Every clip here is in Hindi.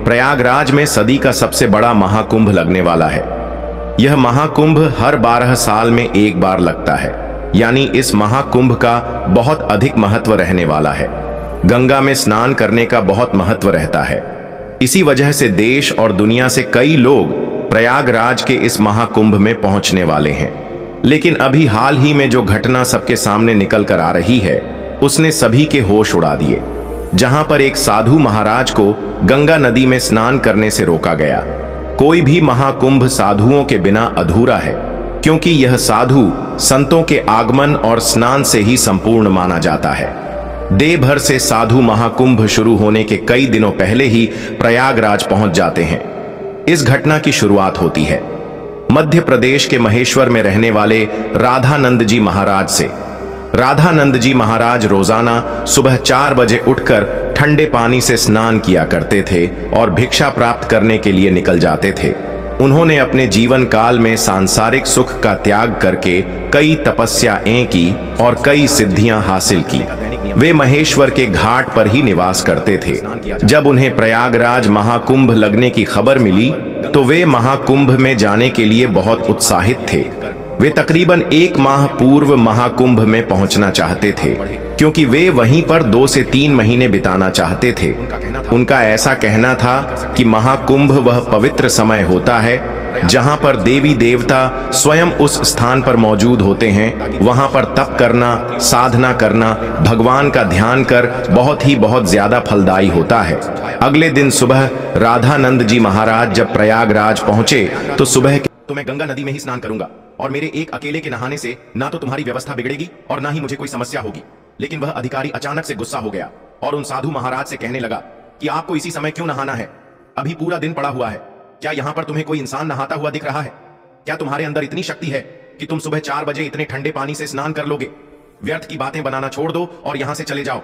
प्रयागराज में सदी का सबसे बड़ा महाकुंभ लगने वाला है। यह महाकुंभ हर 12 साल में एक बार लगता है, यानी इस महाकुंभ का बहुत अधिक महत्व रहने वाला है। गंगा में स्नान करने का बहुत महत्व रहता है। इसी वजह से देश और दुनिया से कई लोग प्रयागराज के इस महाकुंभ में पहुंचने वाले हैं। लेकिन अभी हाल ही में जो घटना सबके सामने निकल कर आ रही है, उसने सभी के होश उड़ा दिए। जहां पर एक साधु महाराज को गंगा नदी में स्नान करने से रोका गया। कोई भी महाकुंभ साधुओं के बिना अधूरा है, क्योंकि यह साधु संतों के आगमन और स्नान से ही संपूर्ण माना जाता है। देश भर से साधु महाकुंभ शुरू होने के कई दिनों पहले ही प्रयागराज पहुंच जाते हैं। इस घटना की शुरुआत होती है मध्य प्रदेश के महेश्वर में रहने वाले राधानंद जी महाराज से। राधानंद जी महाराज रोजाना सुबह 4 बजे उठकर ठंडे पानी से स्नान किया करते थे और भिक्षा प्राप्त करने के लिए निकल जाते थे। उन्होंने अपने जीवन काल में सांसारिक सुख का त्याग करके कई तपस्याएं की और कई सिद्धियां हासिल की। वे महेश्वर के घाट पर ही निवास करते थे। जब उन्हें प्रयागराज महाकुंभ लगने की खबर मिली तो वे महाकुंभ में जाने के लिए बहुत उत्साहित थे। वे तकरीबन 1 माह पूर्व महाकुंभ में पहुंचना चाहते थे, क्योंकि वे वहीं पर 2 से 3 महीने बिताना चाहते थे। उनका ऐसा कहना था कि महाकुंभ वह पवित्र समय होता है जहां पर देवी देवता स्वयं उस स्थान पर मौजूद होते हैं। वहां पर तप करना, साधना करना, भगवान का ध्यान कर बहुत ज्यादा फलदायी होता है। अगले दिन सुबह राधानंद जी महाराज जब प्रयागराज पहुंचे तो सुबह तो मैं गंगा नदी में ही स्नान करूंगा और मेरे एक अकेले के नहाने से ना तो तुम्हारी व्यवस्था बिगड़ेगी और ना ही मुझे कोई समस्या होगी। लेकिन वह अधिकारी अचानक से गुस्सा हो गया और उन साधु महाराज से कहने लगा कि आपको इसी समय क्यों नहाना है? अभी पूरा दिन पड़ा हुआ है। क्या यहां पर तुम्हें कोई इंसान नहाता हुआ दिख रहा है? क्या तुम्हारे अंदर इतनी शक्ति है कि तुम सुबह 4 बजे इतने ठंडे पानी से स्नान कर लोगे? व्यर्थ की बातें बनाना छोड़ दो और यहां से चले जाओ।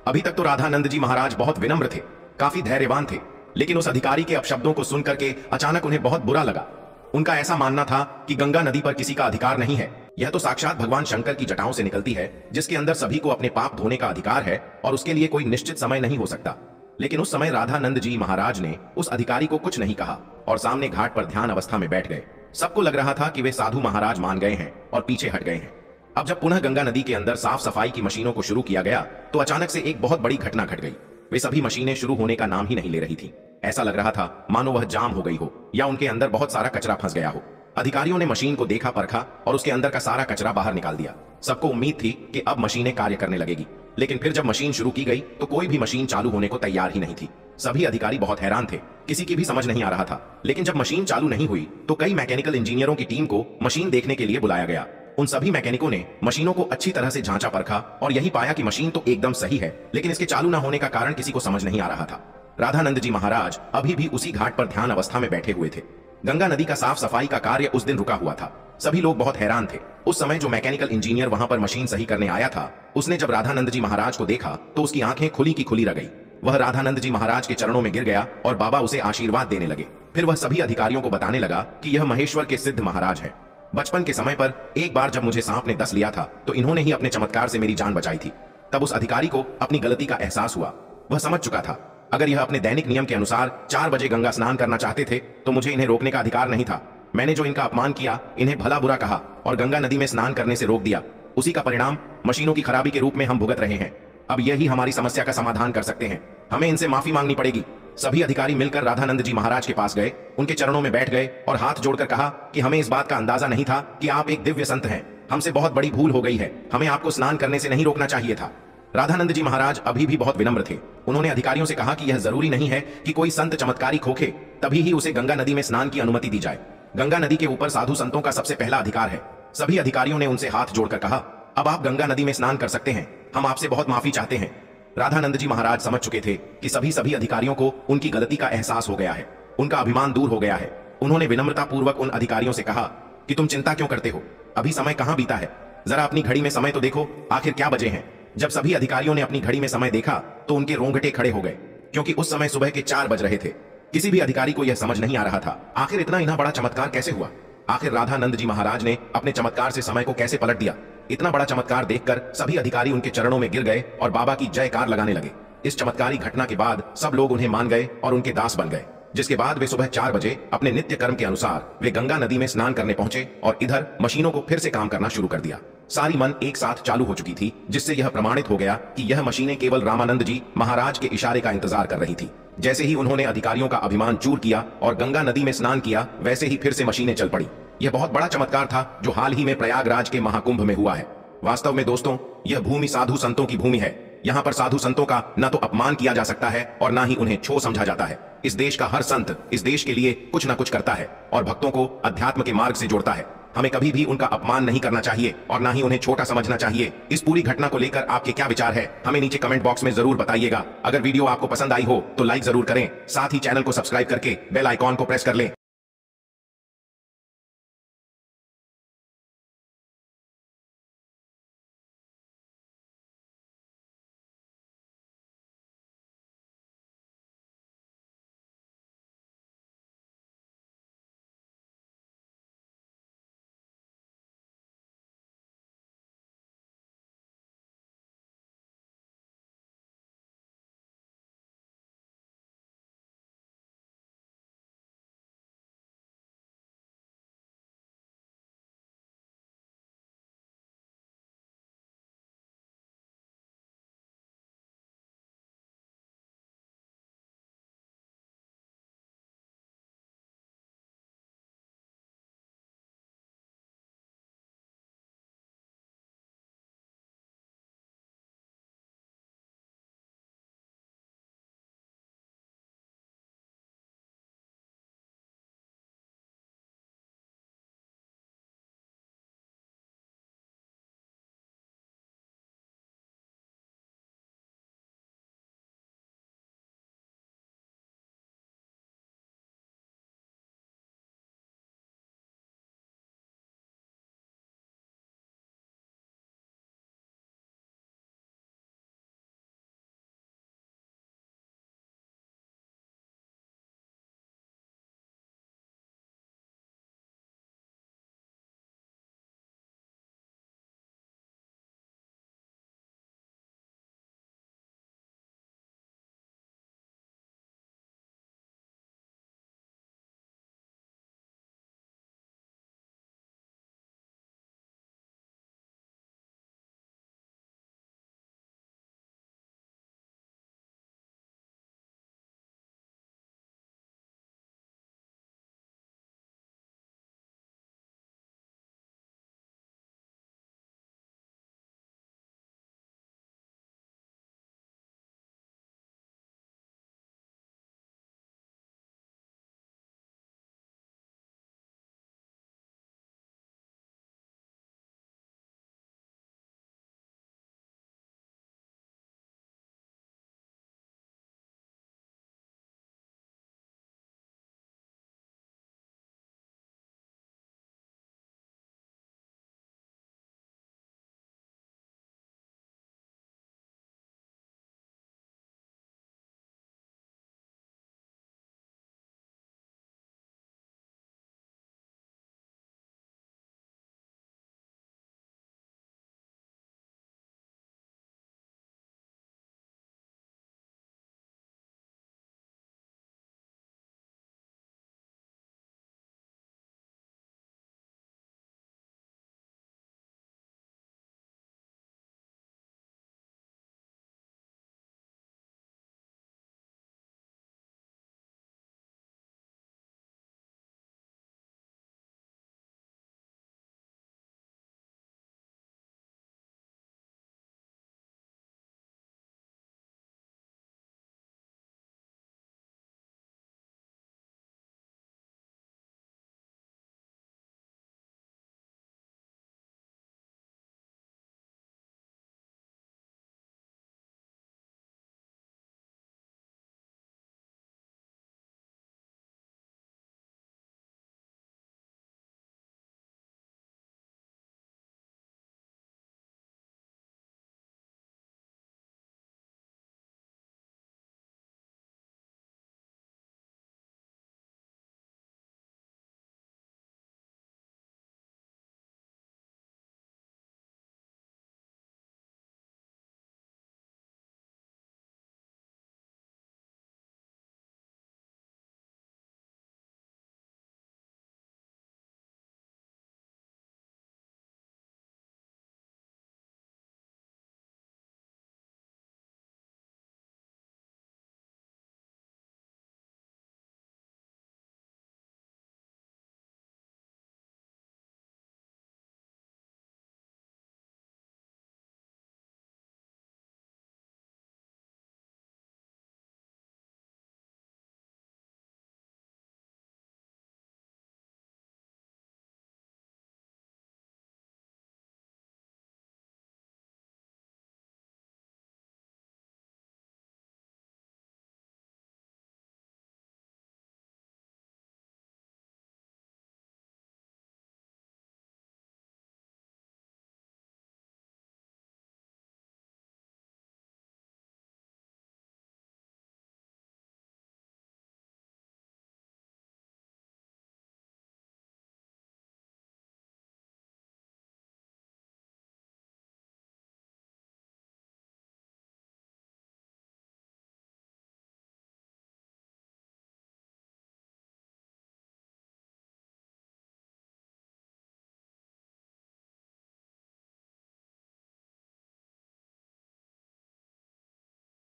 अभी तक तो राधानंद जी महाराज बहुत विनम्र थे, काफी धैर्यवान थे, लेकिन उस अधिकारी के अपशब्दों को सुनकर के अचानक उन्हें बहुत बुरा लगा। उनका ऐसा मानना था कि गंगा नदी पर किसी का अधिकार नहीं है। यह तो साक्षात भगवान शंकर की जटाओं से निकलती है, जिसके अंदर सभी को अपने पाप धोने का अधिकार है और उसके लिए कोई निश्चित समय नहीं हो सकता। लेकिन उस समय राधानंद जी महाराज ने उस अधिकारी को कुछ नहीं कहा और सामने घाट पर ध्यान अवस्था में बैठ गए। सबको लग रहा था कि वे साधु महाराज मान गए हैं और पीछे हट गए हैं। अब जब पुनः गंगा नदी के अंदर साफ सफाई की मशीनों को शुरू किया गया तो अचानक से एक बहुत बड़ी घटना घट गई। वे सभी मशीनें शुरू होने का नाम ही नहीं ले रही थी। ऐसा लग रहा था मानो वह जाम हो गई हो या उनके अंदर बहुत सारा कचरा फंस गया हो। अधिकारियों ने मशीन को देखा, परखा और उसके अंदर का सारा कचरा बाहर निकाल दिया। सबको उम्मीद थी कि अब मशीनें कार्य करने लगेगी, लेकिन फिर जब मशीन शुरू की गई तो कोई भी मशीन चालू होने को तैयार ही नहीं थी। सभी अधिकारी बहुत हैरान थे, किसी की भी समझ नहीं आ रहा था। लेकिन जब मशीन चालू नहीं हुई तो कई मैकेनिकल इंजीनियरों की टीम को मशीन देखने के लिए बुलाया गया। उन सभी मैकेनिकों ने मशीनों को अच्छी तरह से जांचा परखा और यही पाया कि मशीन तो एकदम सही है, लेकिन इसके चालू न होने का कारण किसी को समझ नहीं आ रहा था। राधानंद जी महाराज अभी भी उसी घाट पर ध्यान अवस्था में बैठे हुए थे। गंगा नदी का साफ सफाई का कार्य उस दिन रुका हुआ था। सभी लोग बहुत हैरान थे। उस समय जो मैकेनिकल इंजीनियर वहां पर मशीन सही करने आया था, उसने जब राधानंद जी महाराज को देखा तो उसकी आंखें खुली की खुली रह गई। वह राधानंद जी महाराज के चरणों में गिर गया और बाबा उसे आशीर्वाद देने लगे। फिर वह सभी अधिकारियों को बताने लगा कि यह महेश्वर के सिद्ध महाराज है। बचपन के समय पर एक बार जब मुझे सांप ने डस लिया था तो इन्होंने ही अपने चमत्कार से मेरी जान बचाई थी। तब उस अधिकारी को अपनी गलती का एहसास हुआ। वह समझ चुका था अगर यह अपने दैनिक नियम के अनुसार 4 बजे गंगा स्नान करना चाहते थे तो मुझे इन्हें रोकने का अधिकार नहीं था। मैंने जो इनका अपमान किया, इन्हें भला बुरा कहा और गंगा नदी में स्नान करने से रोक दिया, उसी का परिणाम मशीनों की खराबी के रूप में हम भुगत रहे हैं। अब यही हमारी समस्या का समाधान कर सकते हैं। हमें इनसे माफी मांगनी पड़ेगी। सभी अधिकारी मिलकर राधानंद जी महाराज के पास गए, उनके चरणों में बैठ गए और हाथ जोड़कर कहा कि हमें इस बात का अंदाजा नहीं था कि आप एक दिव्य संत हैं। हमसे बहुत बड़ी भूल हो गई है। हमें आपको स्नान करने से नहीं रोकना चाहिए था। राधानंद जी महाराज अभी भी बहुत विनम्र थे। उन्होंने अधिकारियों से कहा कि यह जरूरी नहीं है कि कोई संत चमत्कारी खोखे तभी ही उसे गंगा नदी में स्नान की अनुमति दी जाए। गंगा नदी के ऊपर साधु संतों का सबसे पहला अधिकार है। सभी अधिकारियों ने उनसे हाथ जोड़कर कहा, अब आप गंगा नदी में स्नान कर सकते हैं। हम आपसे बहुत माफी चाहते हैं। राधानंद जी महाराज समझ चुके थे कि सभी अधिकारियों को उनकी गलती का एहसास हो गया है। उनका अभिमान दूर हो गया है। उन्होंने विनम्रता पूर्वक उन अधिकारियों से कहा कि तुम चिंता क्यों करते हो? अभी समय कहां बीता है? जरा अपनी घड़ी में समय तो देखो, आखिर क्या बजे हैं? जब सभी अधिकारियों ने अपनी घड़ी में समय देखा तो उनके रोंगटे खड़े हो गए, क्योंकि उस समय सुबह के 4 बज रहे थे। किसी भी अधिकारी को यह समझ नहीं आ रहा था आखिर इतना इतना बड़ा चमत्कार कैसे हुआ। आखिर राधानंद जी महाराज ने अपने चमत्कार से समय को कैसे पलट दिया। इतना बड़ा चमत्कार देखकर सभी अधिकारी उनके चरणों में गिर गए और बाबा की जयकार लगाने लगे। इस चमत्कारी घटना के बाद सब लोग उन्हें मान गए और उनके दास बन गए, जिसके बाद वे सुबह 4 बजे अपने नित्य कर्म के अनुसार वे गंगा नदी में स्नान करने पहुंचे और इधर मशीनों को फिर से काम करना शुरू कर दिया। सारी मन एक साथ चालू हो चुकी थी, जिससे यह प्रमाणित हो गया कि यह मशीनें केवल रामानंद जी महाराज के इशारे का इंतजार कर रही थी। जैसे ही उन्होंने अधिकारियों का अभिमान चूर किया और गंगा नदी में स्नान किया, वैसे ही फिर से मशीनें चल पड़ी। यह बहुत बड़ा चमत्कार था जो हाल ही में प्रयागराज के महाकुंभ में हुआ है। वास्तव में दोस्तों, यह भूमि साधु संतों की भूमि है। यहाँ पर साधु संतों का न तो अपमान किया जा सकता है और न ही उन्हें छो समझा जाता है। इस देश का हर संत इस देश के लिए कुछ न कुछ करता है और भक्तों को अध्यात्म के मार्ग से जोड़ता है। हमें कभी भी उनका अपमान नहीं करना चाहिए और ना ही उन्हें छोटा समझना चाहिए। इस पूरी घटना को लेकर आपके क्या विचार है, हमें नीचे कमेंट बॉक्स में जरूर बताइएगा। अगर वीडियो आपको पसंद आई हो तो लाइक जरूर करें, साथ ही चैनल को सब्सक्राइब करके बेल आइकॉन को प्रेस कर लें